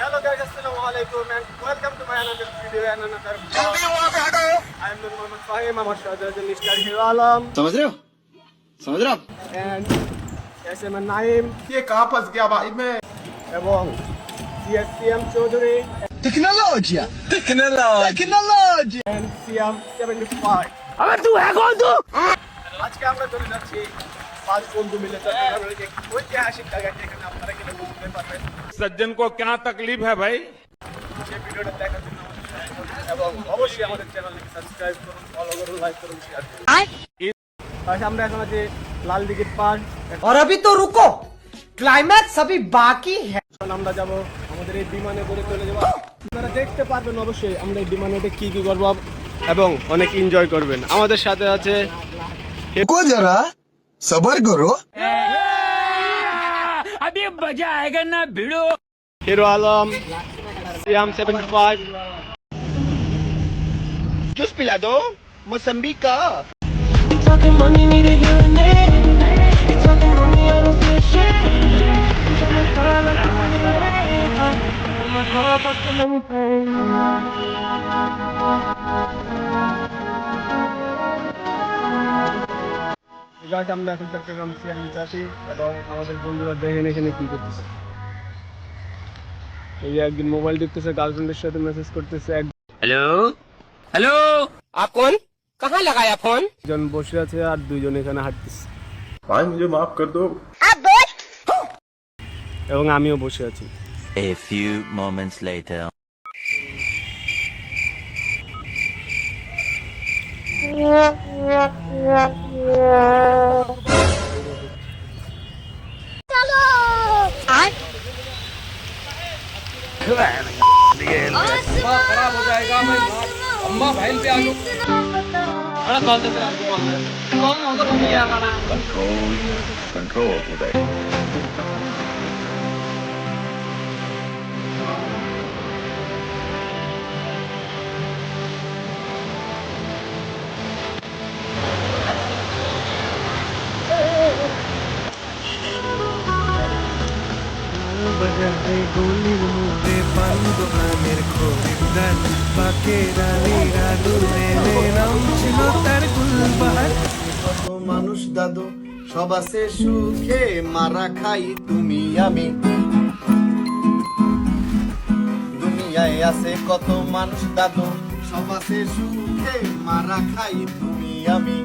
Hello guys, Assalamualaikum and welcome to my another video and another vlog. I am Nur Mohammad Fahim, I'm a Shahzad Mr. Hero Alam समझ रहे हो आप? and SM Naim ये कहाँ फंस गया भाई मैं এবং CSCM Chaudhary technology and CM 75. अबे तू है कौन तू? আজকে আমরা চলে যাচ্ছি পাঁচ বন্ধু মিলে চট্টগ্রামের এক ঐতিহাসিক জায়গায় যেখানে আপনারা গেলে বুঝতে পারবেন। सज्जन को क्या तकलीफ है भाई? সেই ভিডিওটা দেখার জন্য আমাদের সাথে থাকুন এবং অবশ্যই আমাদের চ্যানেলকে সাবস্ক্রাইব করুন, ফলো করুন, লাইক করুন, শেয়ার করুন। আর আমরা এখন আছি লাল দিঘির পাড়। और अभी तो रुको, क्लाइमैक्स अभी बाकी है। এখন আমরা যাব আমাদের এই বিমানে করে চলে যাব। আপনারা দেখতে পারবেন অবশ্যই আমরা এই বিমানে কি কি করব এবং অনেক এনজয় করবেন। আমাদের সাথে আছে को जरा सबर करो अभी मजा आएगा ना भिड़ो। হিরো আলম, সিয়াম 75 जूस पिला दो मौसम्बी का গাইস আমরা এখন চট্টগ্রাম সিএনজি আছি এবং আমাদের বন্ধুরা দেখেন এখানে কি করতেছে। এই যে একদিন মোবাইল দেখতেছে, গার্লফ্রেন্ডের সাথে মেসেজ করতেছে, हेलो आप कौन कहाँ लगाया फोन একজন বসে আছে আর দুইজন এখানে হাঁটতেছে भाई मुझे माफ कर दो এবং আমিও বসে আছি। A few moments later. खराब हो जाएगा, मैं अम्मा बहन पे आ जाऊँ। कंट्रोल उदय কত মানুষ দাদু সব আছে সুখে মারা খাই তুমি আমি দুনিয়ায় আছে কত মানুষ দাদু সব আছে সুখে মারা খাই তুমি আমি